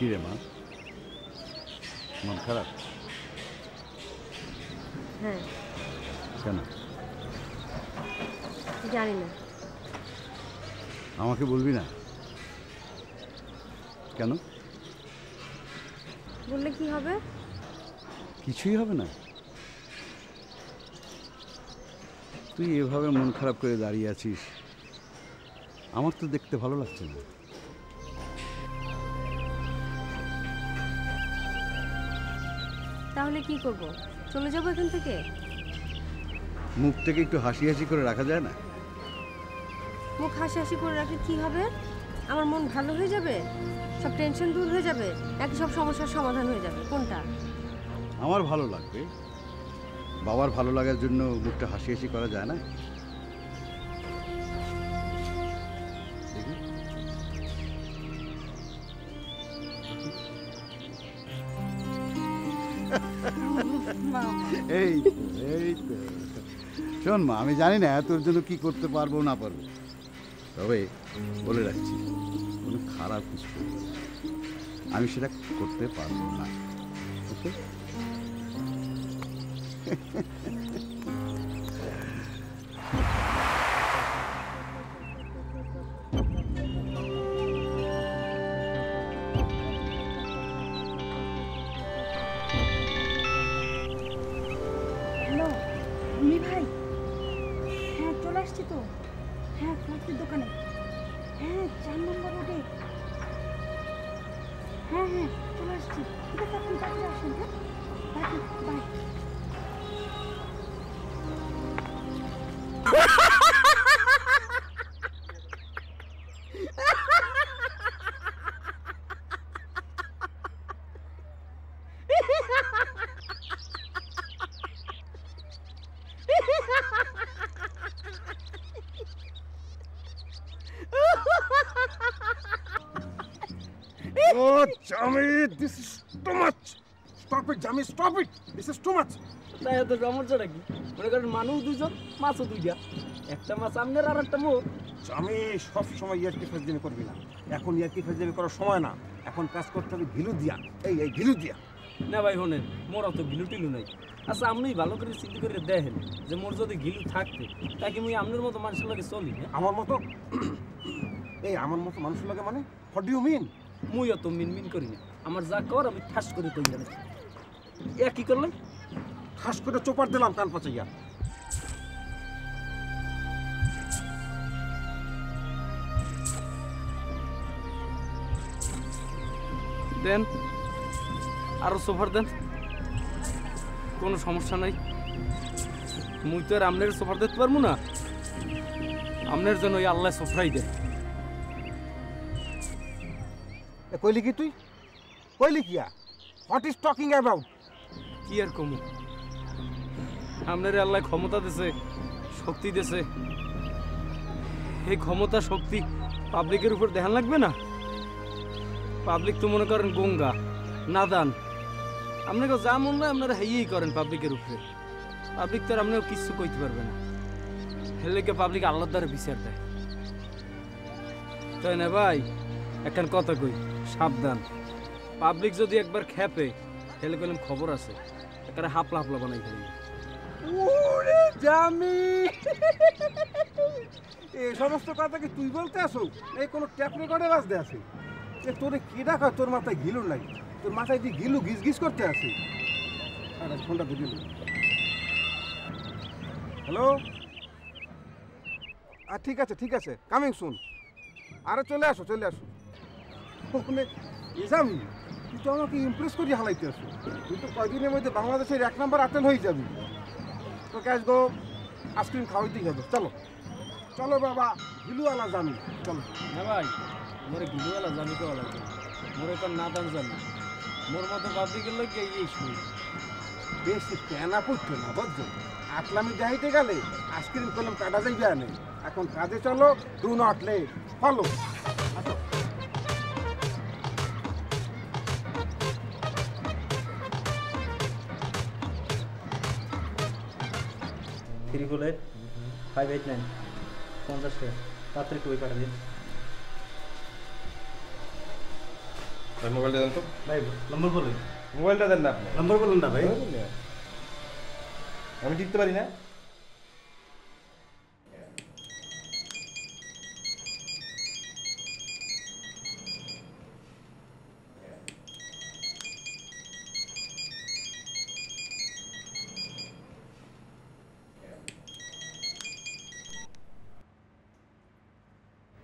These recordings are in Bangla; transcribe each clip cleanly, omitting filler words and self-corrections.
কি রে মা, মন খারাপ? হ্যাঁ। কেন? জানি না। আমাকে বলবি না কেন? বললে কি হবে? কিছুই হবে না। তুই এভাবে মন খারাপ করে দাঁড়িয়ে আছিস, আমার তো দেখতে ভালো লাগছে না। তাহলে কি করব? চলে যাবো এখান থেকে? মুখ থেকে একটু হাসি হাসি করে রাখা যায় না? মুখ হাসি হাসি করে রাখলে কি হবে? আমার মন ভালো হয়ে যাবে? সব টেনশন দূর হয়ে যাবে? নাকি সব সমস্যার সমাধান হয়ে যাবে? কোনটা? আমার ভালো লাগবে। বাবার ভালো লাগার জন্য মুখটা হাসি হাসি করা যায় না? এই এই তো শোন মা, আমি জানি না তোর জন্য কি করতে পারবো না পারবো, তবে বলে রাখছি কোনো খারাপ কিছু করবো না। আমি সেটা করতে পারবো না। ওকে? হ্যালো উনি ভাই, হ্যাঁ চলে আসছি তো। হ্যাঁ ফ্লাটের দোকানে, হ্যাঁ 4 নম্বর রোডে। হ্যাঁ হ্যাঁ চলে আসছি। ঠিক আছে আপনি তাড়াতাড়ি আসুন। হ্যাঁ by. Oh, Jami, this is too much. Stop it, Jami, stop it. This is too much. তাই এত সমস্যাটা কি? মনে করেন মানুষ দুজন, মাছও দুইটা। একটা মাছ আমনের আর একটা মোর। Jami, সব সময় ইয়ার্কি ফাজলামি করবি না। এখন ইয়ার্কি ফাজলামি করার সময় না। এখন কাজ করতে হবে গিলু দিয়া। এই গিলু দিয়া। না ভাই শোনেন, মোর অত গিলু টিলু নাই। আচ্ছা আপনি ভালো করে চিন্তা করে দেখেন যে মোর যদি গিলু থাকতে তাকে মুই আপনার মতো মানুষের লাগে চলি। আমার মতো? আমার মতো মানুষের লাগে মানে? What do you mean? মুই অত মিনমিন করি না। আমার যা কর আমি ঠাস করে কই জানি। কি করলেন? ঠাস করে চোপার দিলাম কান পাচাইয়া। দেন আরো সোফার দেন, কোনো সমস্যা নাই। মুই তো আর আমনের সোফার দিতে পারবো না। আমনের জন্য ওই আল্লাহ সোফাই দেয়। কইলি কি তুই? কইলি কিয়া? What is talking about? কি আর কমু, আমনের আল্লাহ ক্ষমতা দিছে, শক্তি দিছে। এই ক্ষমতা শক্তি পাবলিকের উপর ধ্যান লাগবে না? পাবলিক তো মনে করেন গঙ্গা, নাদান। আপনাকে যা মন হয় আপনারা হেয়েই করেন পাবলিকের উপরে। পাবলিক তো আর আপনাকে কিছু কইতে পারবে না। হেলেকে পাবলিক আল্লাহর দ্বারা বিচার দেয়, তাই না ভাই? একখান কথা কই, সাবধান। পাবলিক যদি একবার খেপে হেলে কইলাম খবর আছে, একটা হাপলা হাপলা বানাই ফেলবে। ওরে জামি, এই সমস্ত কথা কি তুই বলতে আসো? এই কোনো ট্যাপ রেকর্ডে বাজতে আছে? তোরে কি ডাকা? তোর মাথায় গিলু নাই? তোর মাথায় দিয়ে গিলু গিজ গিজ করতে আছে? ফোনটা বুঝে নি। হ্যালো, ঠিক আছে, কামিং সুন। আরে চলে আসো। ওখানে জামি, তুই তো আমাকে ইমপ্রেস করিয়ে হালাইতে আসো। তুই তো কয়দিনের মধ্যে বাংলাদেশের 1 নম্বর আটেল হয়ে যাবি। তো ক্যাশ গো, আইসক্রিম খাওয়াইতেই হবে। চলো বাবা, গিলুওয়ালা জামি, চলো। না ভাই, মোরে গিলুওয়ালা জামি তো লাগবে, মোরে তো নাদান জামি। মোর মতো পাবলিকের লোক এই শুনি বেশি কেনা পড়তো না, বুঝছো? আকলামি যাইতে গেলে আইসক্রিম করলাম কাটা যাইবে আনে। এখন কাজে চলো, do not late, follow. Three four 589 50 টাকা, তাড়াতাড়ি একটু ওই পাঠা দিন। মোবাইলটা দেন তো। ভাই নম্বর বলেন। মোবাইলটা দেন না আপনি। নম্বর বলুন না ভাই। আমি টিপতে পারি না।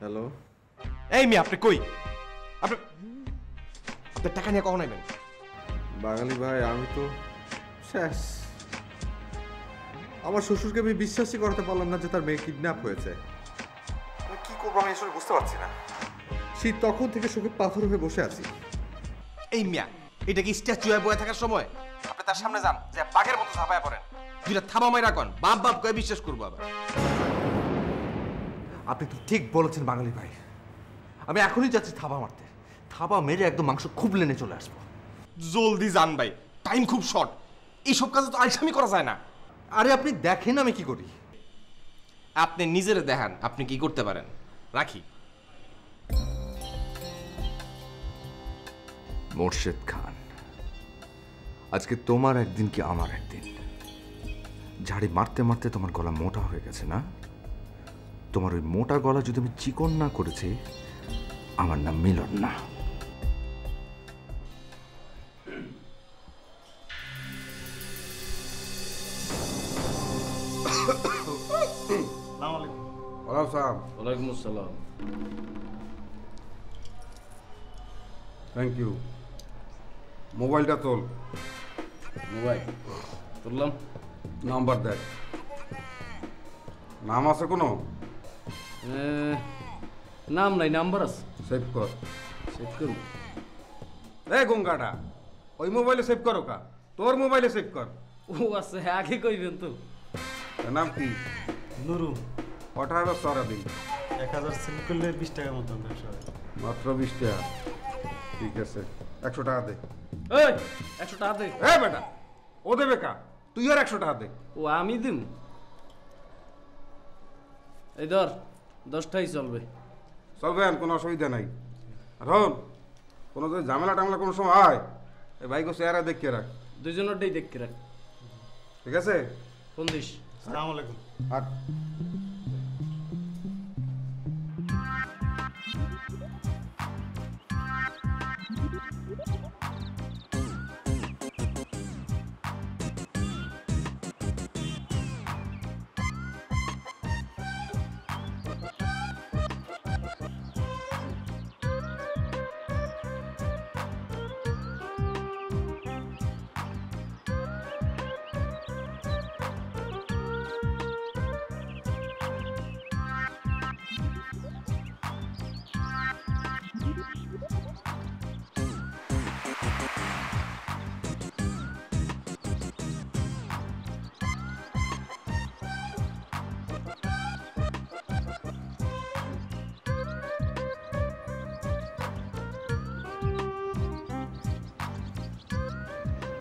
হ্যালো, এই মেয়ে আপনি কই? আপনি আপনার টাকা নিয়ে কখন আইবেন? বাঙালি ভাই আমি তো শেষ। আমার শ্বশুরকে আমি বিশ্বাসই করাতে পারলাম না যে তার মেয়ে কিডন্যাপ হয়েছে। আমি কি করবো আমি আসলে বুঝতে পারছি না। সেই তখন থেকে চোখে পাথর হয়ে বসে আছি। এই মিয়া, এটা কি স্ট্যাচু হয়ে বয়ে থাকার সময়? আপনি তার সামনে যান, যে বাঘের মতো ঝাঁপায় পড়েন। দুইটা থাবা মাইরা কন, বাপ বাপ কয়ে বিশ্বাস করবো আবার। আপনি তো ঠিক বলেছেন বাঙালি ভাই। আমি এখনই যাচ্ছি থাবা মারতে। থাবা মেরে একদম মাংস খুব লেনে চলে আসবো। জলদি যান ভাই, টাইম খুব শর্ট। এইসব কাজে তো আলসামি করা যায় না। আরে আপনি দেখেন আমি কি করি। আপনি নিজেরে দেখান আপনি কি করতে পারেন। রাখি। মোর্শেদ খান, আজকে তোমার একদিন কি আমার একদিন। ঝাড়ি মারতে মারতে তোমার গলা মোটা হয়ে গেছে না? তোমার ওই মোটা গলা যদি আমি চিকন না করেছি, আমার নাম মিলন না। ওয়ালাইকুম আসসালাম। Thank you. মোবাইলটা তোল। মোবাইল তুললাম। নাম্বার দেখ। নাম আছে কোনো? নাম নাই, নাম্বার আছে। সেভ কর। চেক করুন। এই গঙ্গাটা ওই মোবাইলে সেভ করো কা? তোর মোবাইলে সেভ কর। ও আছে, আগে কইবেন তো। এর নাম কি? নুরু। 18 সরা দিন। 1000 সেল করলে 20 টাকার মতন ব্যবসা হয়। মাত্র 20 টাকা। ঠিক আছে, 100 টাকা দে। এই 100 টাকা দে। এ বেটা, ও দেবে কা? তুই আর 100 টাকা দে। ও আমি দিম। এই ধর, 10টাই চলবে। চলবে, আর কোনো অসুবিধা নাই। আর হন, কোনো যদি ঝামেলা টামেলা কোনো সময় হয়, এই ভাইকে চেহারা দেখিয়ে রাখ। দুজনেরটাই দেখতে রাখ। ঠিক আছে? Phone this. আসসালামু আলাইকুম। আর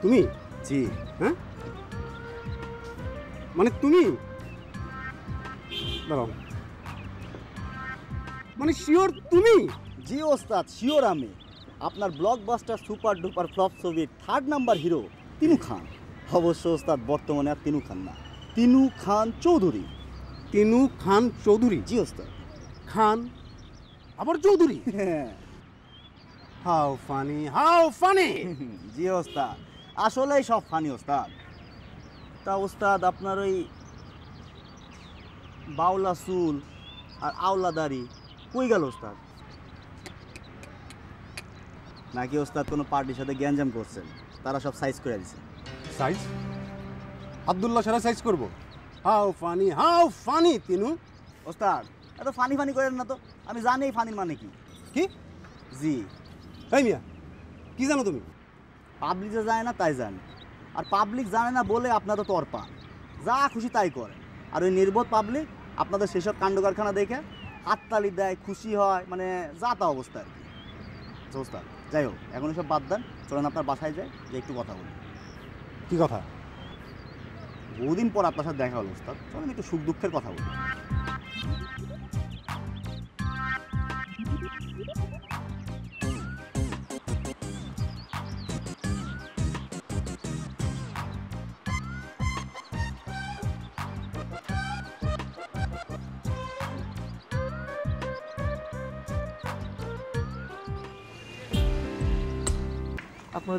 তুমি? জি। হ্যাঁ, মানে তুমি? দাঁড়াও, মানে শিওর তুমি? জি ওস্তাদ, শিওর আমি। আপনার ব্লকবাস্টার সুপার ডুপার ফ্লপ ছবির 3rd নাম্বার হিরো তিনু খান। অবশ্য ওস্তাদ বর্তমানে আর তিনু খান না, তিনু খান চৌধুরী। তিনু খান চৌধুরী? জি ওস্তাদ। খান আবার চৌধুরী? হ্যাঁ। How funny, how funny! জি ওস্তাদ, আসলেই সব ফানি ওস্তাদ। তা ওস্তাদ আপনার ওই বাউলা চুল আর আওলা দাড়ি কই গেল ওস্তাদ? নাকি ওস্তাদ কোনো পার্টির সাথে গ্যাঞ্জাম করছেন, তারা সব সাইজ করে দিচ্ছে? সাইজ? আব্দুল্লাহ সারা সাইজ করব? How funny, how funny Tinu! ওস্তাদ এত ফানি ফানি করেন না তো, আমি জানি এই ফানির মানে কি। কি? জি। এই মিয়া, কি জানো তুমি? পাবলিক যে জানে না তাই জানে, আর পাবলিক জানে না বলে আপনারা তো পান, যা খুশি তাই করেন। আর ওই নির্বোধ পাবলিক আপনাদের সেসব কাণ্ড কারখানা দেখে হাততালি দেয়, খুশি হয়, মানে যা তা অবস্থা আর কি। আচ্ছা ওস্তাদ, যাই হোক, এখন সব বাদ দেন, চলেন আপনার বাসায় যাই, যে একটু কথা বলি। কি কথা? বহুদিন পর আপনার সাথে দেখা হলো ওস্তাদ, চলেন একটু সুখ দুঃখের কথা বলি।